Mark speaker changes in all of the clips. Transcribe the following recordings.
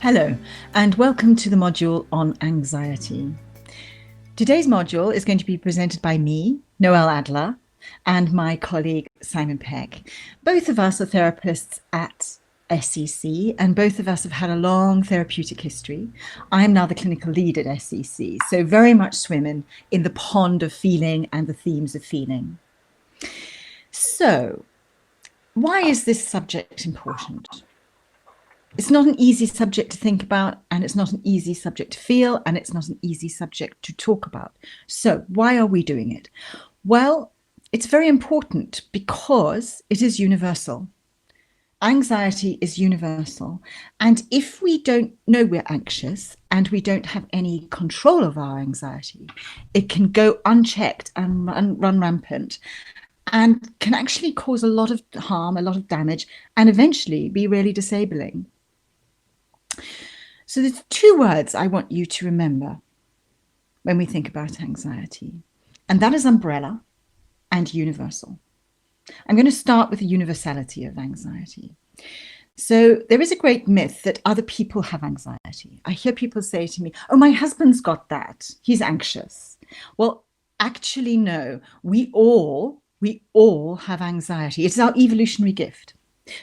Speaker 1: Hello, and welcome to the module on anxiety. Today's module is going to be presented by me, Noelle Adler, and my colleague, Simon Peck. Both of us are therapists at SEC, and both of us have had a long therapeutic history. I'm now the clinical lead at SEC, so very much swimming in the pond of feeling and the themes of feeling. So, why is this subject important? It's not an easy subject to think about, and it's not an easy subject to feel, and it's not an easy subject to talk about. So why are we doing it? Well, it's very important because it is universal. Anxiety is universal. And if we don't know we're anxious and we don't have any control of our anxiety, it can go unchecked and run rampant and can actually cause a lot of harm, a lot of damage, and eventually be really disabling. So there's two words I want you to remember when we think about anxiety, and that is umbrella and universal. I'm going to start with the universality of anxiety. So there is a great myth that other people have anxiety. I hear people say to me, "Oh, my husband's got that. He's anxious." Well, actually, no, we all have anxiety. It's our evolutionary gift.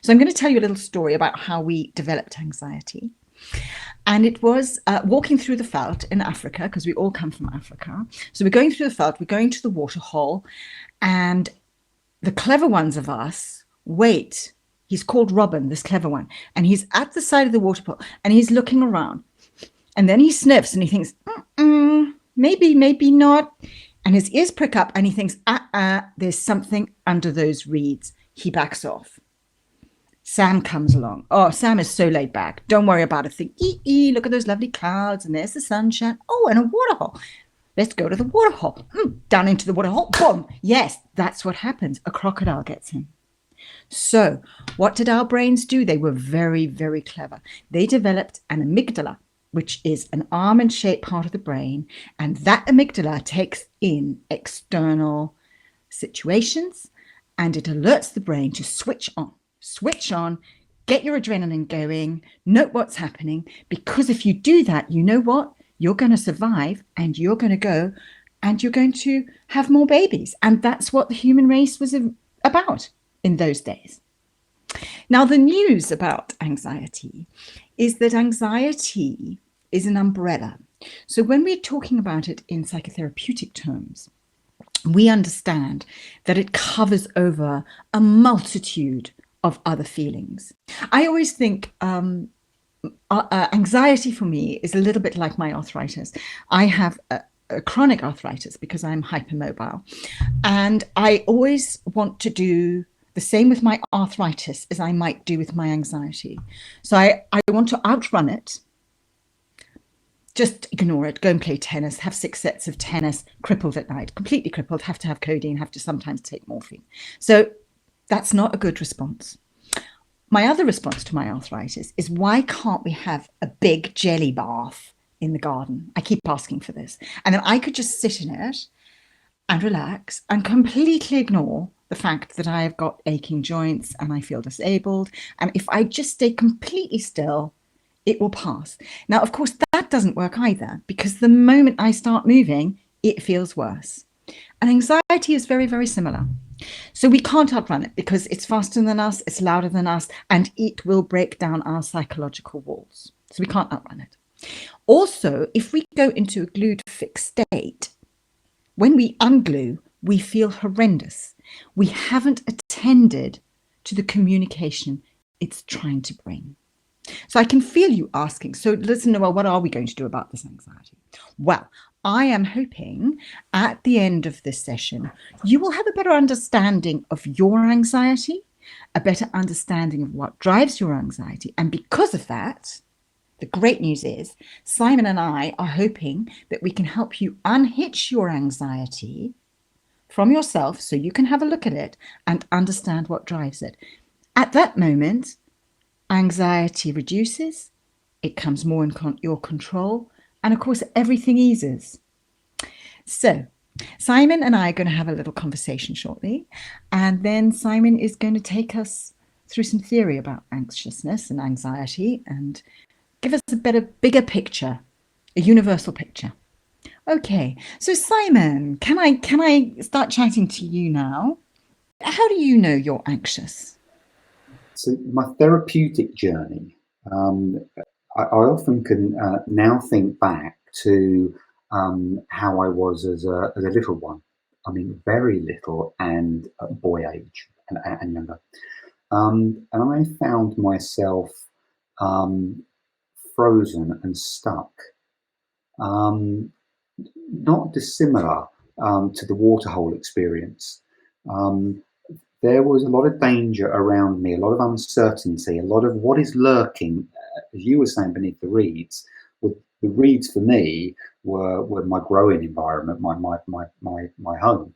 Speaker 1: So I'm going to tell you a little story about how we developed anxiety. And it was walking through the veld in Africa, because we all come from Africa. So we're going through the veld, we're going to the waterhole, and the clever ones of us wait. He's called Robin, this clever one, and he's at the side of the waterhole, and he's looking around. And then he sniffs, and he thinks, maybe, maybe not. And his ears prick up, and he thinks, there's something under those reeds. He backs off. Sam comes along. Oh, Sam is so laid back. Don't worry about a thing. Look at those lovely clouds, and there's the sunshine. Oh, and a waterhole. Let's go to the waterhole. Down into the waterhole. Boom. Yes, that's what happens. A crocodile gets him. So what did our brains do? They were very, very clever. They developed an amygdala, which is an almond-shaped part of the brain. And that amygdala takes in external situations, and it alerts the brain to switch on, get your adrenaline going, note what's happening, because if you do that, you know what? You're going to survive, and you're going to go, and you're going to have more babies. And that's what the human race was about in those days. Now, the news about anxiety is that anxiety is an umbrella. So when we're talking about it in psychotherapeutic terms, we understand that it covers over a multitude of other feelings. I always think anxiety for me is a little bit like my arthritis. I have a chronic arthritis because I'm hypermobile, and I always want to do the same with my arthritis as I might do with my anxiety. So I want to outrun it, just ignore it, go and play tennis, have 6 sets of tennis, crippled at night, completely crippled, have to have codeine, have to sometimes take morphine. So that's not a good response. My other response to my arthritis is, why can't we have a big jelly bath in the garden? I keep asking for this. And then I could just sit in it and relax and completely ignore the fact that I have got aching joints and I feel disabled. And if I just stay completely still, it will pass. Now, of course, that doesn't work either, because the moment I start moving, it feels worse. And anxiety is very, very similar. So we can't outrun it because it's faster than us, it's louder than us, and it will break down our psychological walls. So we can't outrun it. Also, if we go into a glued fixed state, when we unglue, we feel horrendous. We haven't attended to the communication it's trying to bring. So I can feel you asking, so listen, well, what are we going to do about this anxiety? Well, I am hoping at the end of this session, you will have a better understanding of your anxiety, a better understanding of what drives your anxiety. And because of that, the great news is Simon and I are hoping that we can help you unhitch your anxiety from yourself so you can have a look at it and understand what drives it. At that moment, anxiety reduces, it comes more in your control, and of course, everything eases. So Simon and I are going to have a little conversation shortly, and then Simon is going to take us through some theory about anxiousness and anxiety and Give us a bigger picture, a universal picture. Okay, so Simon, can I start chatting to you now? How do you know you're anxious?
Speaker 2: So my therapeutic journey, I often can now think back to how I was as a little one. I mean, very little and boy age and younger. And I found myself um, frozen and stuck, um, not dissimilar to the waterhole experience. Um, there was a lot of danger around me, a lot of uncertainty, a lot of what is lurking, as you were saying, beneath the reeds. With the reeds for me were my growing environment, my home.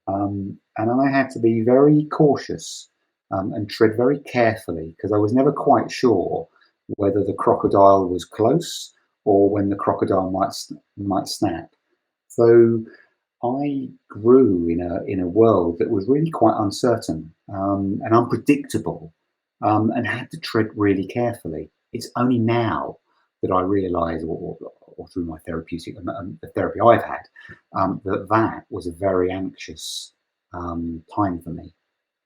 Speaker 2: And I had to be very cautious and tread very carefully because I was never quite sure whether the crocodile was close or when the crocodile might snap. So I grew in a world that was really quite uncertain and unpredictable, and had to tread really carefully. It's only now that I realise, or through my therapeutic the therapy I've had, that was a very anxious time for me,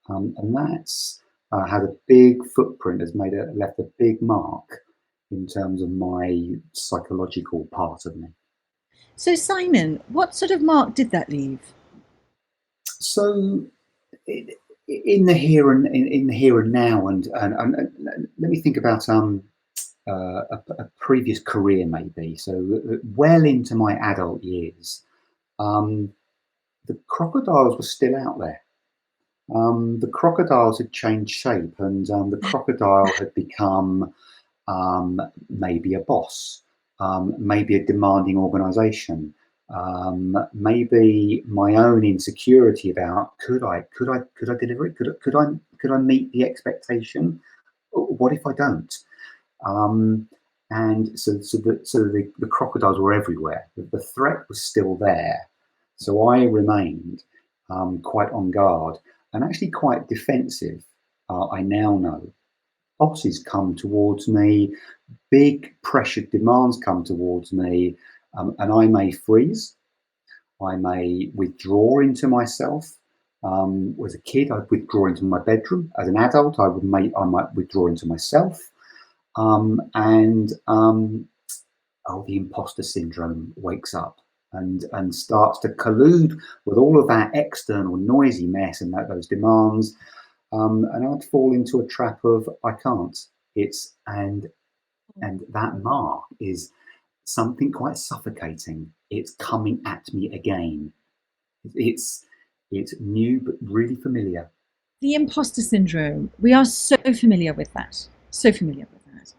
Speaker 2: and that's had a big footprint, has left a big mark in terms of my psychological part of me.
Speaker 1: So Simon, what sort of mark did that leave?
Speaker 2: So in the here and in the here and now, and let me think about a previous career maybe. So well into my adult years, um, the crocodiles were still out there. The crocodiles had changed shape, and the crocodile had become maybe a boss, maybe a demanding organisation, maybe my own insecurity about could I deliver it? Could I meet the expectation? What if I don't? Um, and the crocodiles were everywhere. The threat was still there, so I remained quite on guard and actually quite defensive. I now know bosses come towards me, big pressured demands come towards me, and I may freeze. I may withdraw into myself. As a kid, I'd withdraw into my bedroom. As an adult, I might withdraw into myself. And the imposter syndrome wakes up and starts to collude with all of that external noisy mess and those demands. And I'd fall into a trap of I can't. It's and that mark is something quite suffocating. It's coming at me again. It's it's new but really familiar.
Speaker 1: The imposter syndrome. We are so familiar with that. So familiar with that.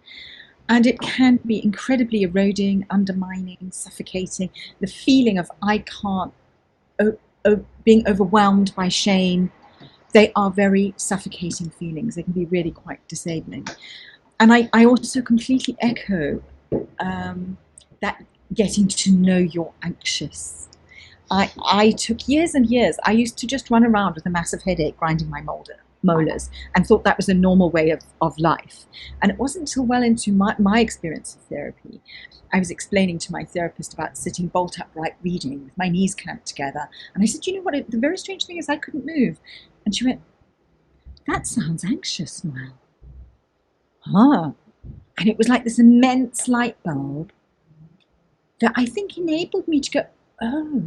Speaker 1: And it can be incredibly eroding, undermining, suffocating. The feeling of I can't, being overwhelmed by shame. They are very suffocating feelings. They can be really quite disabling. And I also completely echo that getting to know you're anxious. I took years and years. I used to just run around with a massive headache, grinding my molars, and thought that was a normal way of life. And it wasn't until well into my experience of therapy, I was explaining to my therapist about sitting bolt upright reading with my knees clamped together. And I said, you know what? The very strange thing is I couldn't move. And she went, that sounds anxious, Noelle. Ah. And it was like this immense light bulb that I think enabled me to go, oh,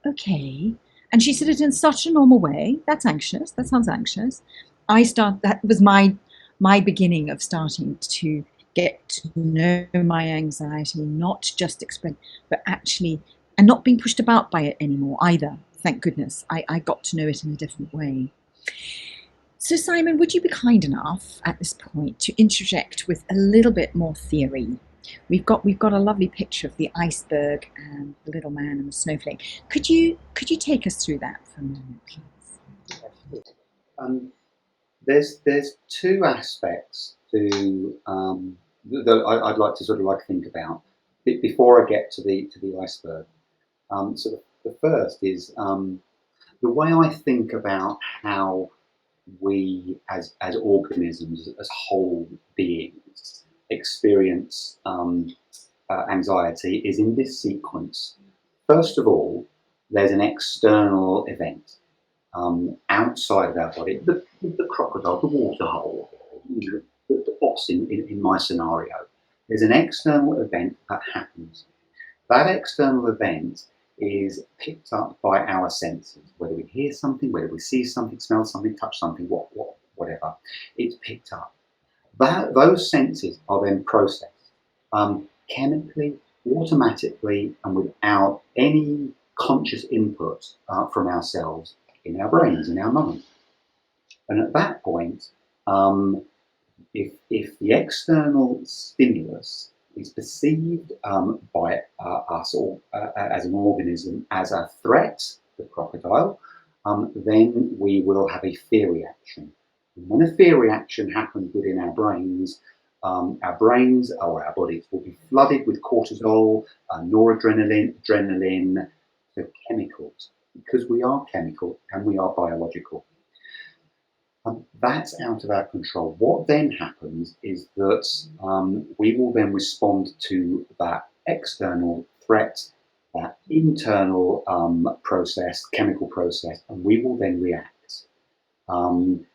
Speaker 1: okay. And she said it in such a normal way. That's anxious. That sounds anxious. That was my beginning of starting to get to know my anxiety, not just explain, but actually, and not being pushed about by it anymore either. Thank goodness. I got to know it in a different way. So, Simon, would you be kind enough at this point to interject with a little bit more theory? We've got a lovely picture of the iceberg and the little man and the snowflake. Could you take us through that for a moment, please?
Speaker 2: Um, there's two aspects to that I'd like to sort of like think about before I get to the iceberg. So the first is the way I think about how we as organisms, as whole beings, experience anxiety is in this sequence. First of all, there's an external event outside of our body, the crocodile, the water hole, the boss in my scenario. There's an external event that happens. That external event is picked up by our senses, whether we hear something, whether we see something, smell something, touch something, whatever. It's picked up. Those senses are then processed chemically, automatically, and without any conscious input from ourselves in our brains, in our mind. And at that point, if the external stimulus is perceived by us or as an organism as a threat, the crocodile, then we will have a fear reaction. And when a fear reaction happens within our brains or our bodies will be flooded with cortisol, noradrenaline, adrenaline, the chemicals, because we are chemical and we are biological. That's out of our control. What then happens is that we will then respond to that external threat, that internal chemical process, and we will then react in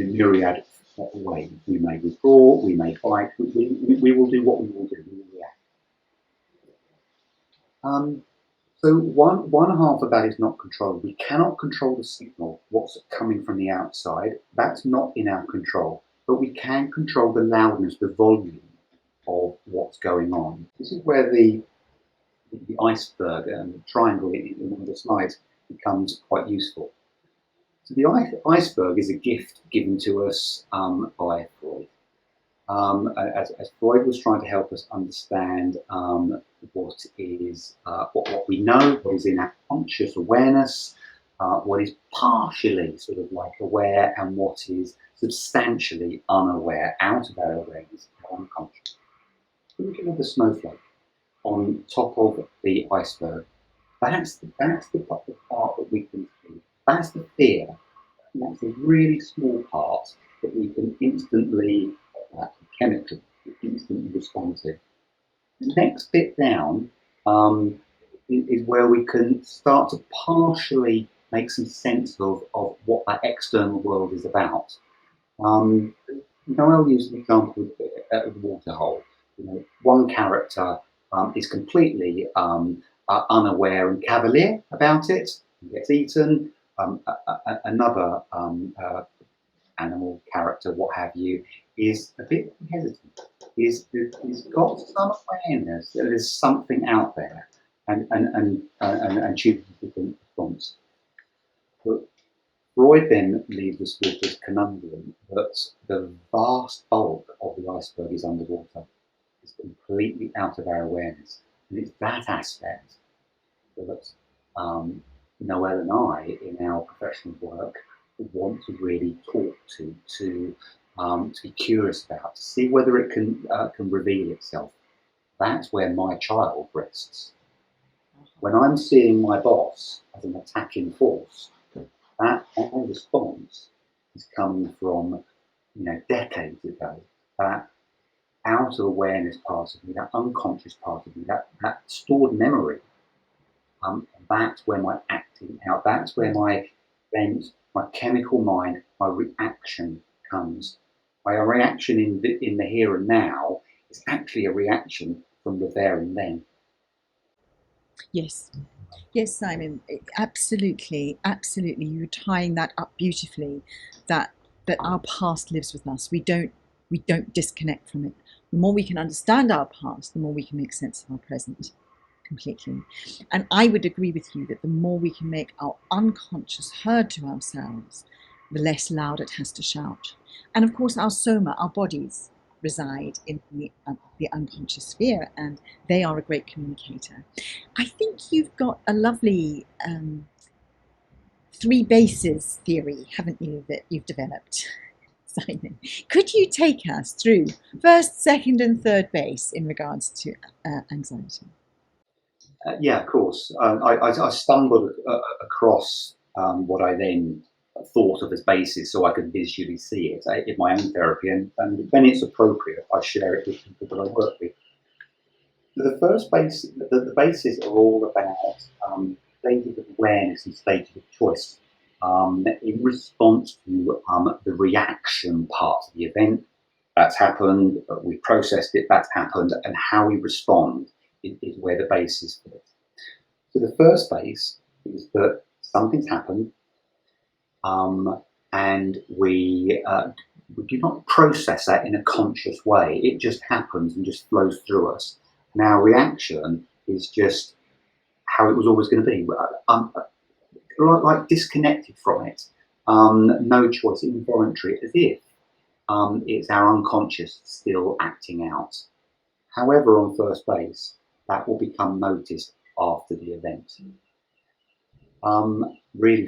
Speaker 2: a myriad of ways. We may withdraw, we may fight, we will do what we will do, we will react. So one half of that is not controlled. We cannot control the signal, what's coming from the outside. That's not in our control. But we can control the loudness, the volume of what's going on. This is where the iceberg and the triangle in one of the slides becomes quite useful. So the iceberg is a gift given to us by Freud. As Freud was trying to help us understand what we know, what is in our conscious awareness, what is partially sort of like aware, and what is substantially unaware, out of our awareness, our unconscious. Thinking of the snowflake on top of the iceberg, that's the part that we can see. That's the fear. That's a really small part that we can instantly chemically instantly respond to. The next bit down is where we can start to partially make some sense of what that external world is about. I'll use an example of the water hole. One character is completely unaware and cavalier about it. He gets eaten. Another animal character, what have you, is a bit hesitant. He's got some awareness that there's something out there, and chooses a different response. But Freud then leaves us with this conundrum that the vast bulk of the iceberg is underwater. It's completely out of our awareness, and it's that aspect that Noelle and I, in our professional work, want to really talk to be curious about, to see whether it can reveal itself. That's where my child rests. When I'm seeing my boss as an attacking force, that response is coming from decades ago. That out of awareness part of me, that unconscious part of me, that stored memory. That's where my acting out. That's where my chemical mind, my reaction comes. My reaction in the here and now is actually a reaction from the there and then.
Speaker 1: Yes, Simon, absolutely, absolutely. You're tying that up beautifully. That our past lives with us. We don't disconnect from it. The more we can understand our past, the more we can make sense of our present. Completely. And I would agree with you that the more we can make our unconscious heard to ourselves, the less loud it has to shout. And of course, our soma, our bodies, reside in the unconscious sphere, and they are a great communicator. I think you've got a lovely three bases theory, haven't you, that you've developed, Simon? Could you take us through first, second, and third base in regards to anxiety?
Speaker 2: Yeah, of course. I stumbled across what I then thought of as basis so I can visually see it in my own therapy. And when it's appropriate, I share it with people that I work with. The first base, the bases are all about stages of awareness and stages of choice in response to the reaction part of the event. That's happened, we've processed it, that's happened, and how we respond is where the base is for it. So the first base is that something's happened, and we do not process that in a conscious way. It just happens and just flows through us. And our reaction is just how it was always going to be, like disconnected from it, no choice, involuntary, as if it's our unconscious still acting out. However, on first base, that will become noticed after the event. Really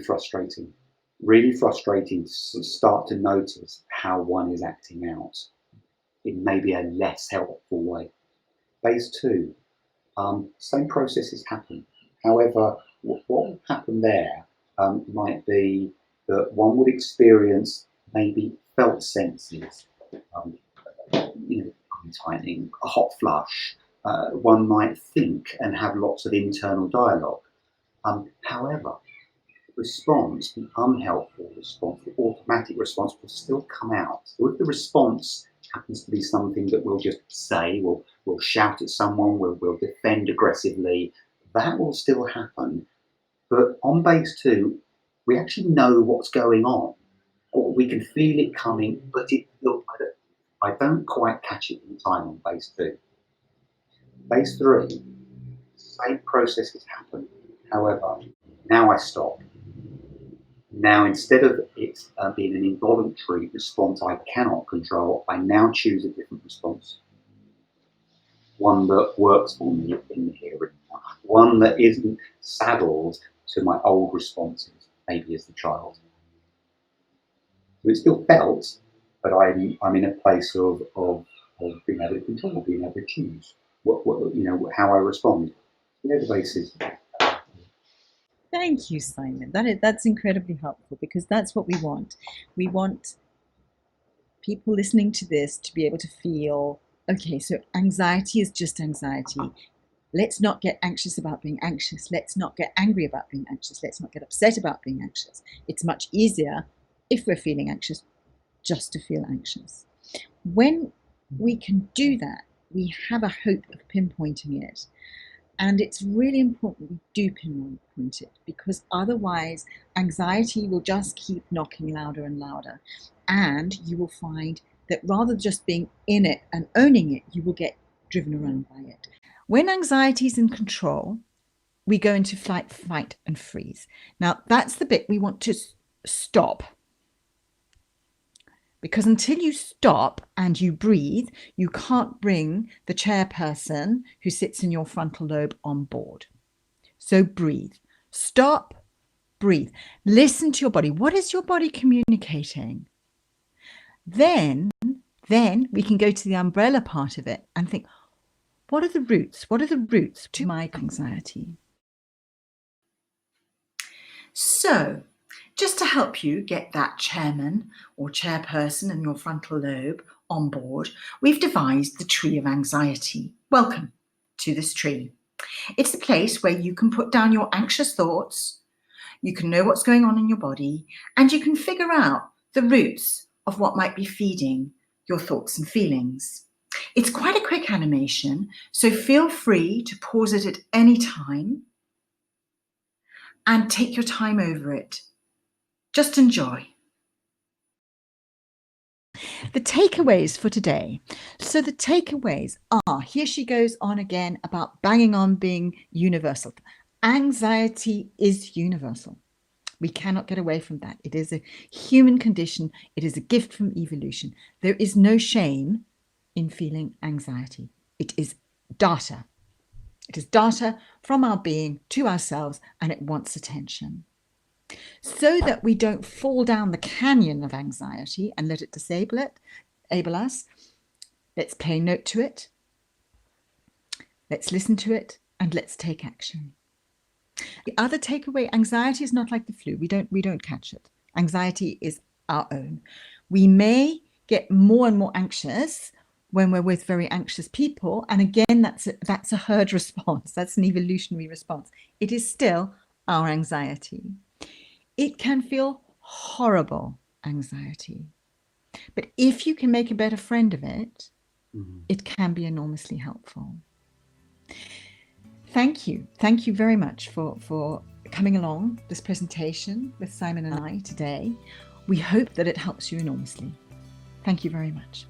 Speaker 2: frustrating to start to notice how one is acting out in maybe a less helpful way. Phase two, same processes happen. However, what will happen there might be that one would experience maybe felt senses, tightening, a hot flush. One might think and have lots of internal dialogue. However, the response, the unhelpful response, the automatic response will still come out. So if the response happens to be something that we'll just say, we'll shout at someone, we'll defend aggressively, that will still happen. But on base two, we actually know what's going on, or we can feel it coming, but I don't quite catch it in time on base two. Base three, same processes happen. However, now I stop. Now, instead of it being an involuntary response I cannot control, I now choose a different response. One that works for me in the here and now. One that isn't saddled to my old responses, maybe as the child. So it's still felt, but I'm in a place of being able to control, being able to choose how I respond. The basis.
Speaker 1: Thank you, Simon. That's incredibly helpful, because that's what we want. We want people listening to this to be able to feel, okay, so anxiety is just anxiety. Let's not get anxious about being anxious. Let's not get angry about being anxious. Let's not get upset about being anxious. It's much easier, if we're feeling anxious, just to feel anxious. When we can do that, we have a hope of pinpointing it. And it's really important we do pinpoint it, because otherwise anxiety will just keep knocking louder and louder. And you will find that rather than just being in it and owning it, you will get driven around by it. When anxiety is in control, we go into flight, fight, and freeze. Now, that's the bit we want to stop. Because until you stop and you breathe, you can't bring the chairperson who sits in your frontal lobe on board. So breathe. Stop, breathe. Listen to your body. What is your body communicating? Then we can go to the umbrella part of it and think, what are the roots? What are the roots to my anxiety? So, just to help you get that chairman or chairperson in your frontal lobe on board, we've devised the tree of anxiety. Welcome to this tree. It's a place where you can put down your anxious thoughts, you can know what's going on in your body, and you can figure out the roots of what might be feeding your thoughts and feelings. It's quite a quick animation, so feel free to pause it at any time and take your time over it. Just enjoy. The takeaways for today. So the takeaways are, here she goes on again about banging on being universal. Anxiety is universal. We cannot get away from that. It is a human condition. It is a gift from evolution. There is no shame in feeling anxiety. It is data. It is data from our being to ourselves, and it wants attention. So that we don't fall down the canyon of anxiety and let it disable us, let's pay note to it, let's listen to it, and let's take action. The other takeaway, anxiety is not like the flu. We don't catch it. Anxiety is our own. We may get more and more anxious when we're with very anxious people. And again, that's a herd response. That's an evolutionary response. It is still our anxiety. It can feel horrible, anxiety. But if you can make a better friend of it, it can be enormously helpful. Thank you. Thank you very much for coming along this presentation with Simon and I today. We hope that it helps you enormously. Thank you very much.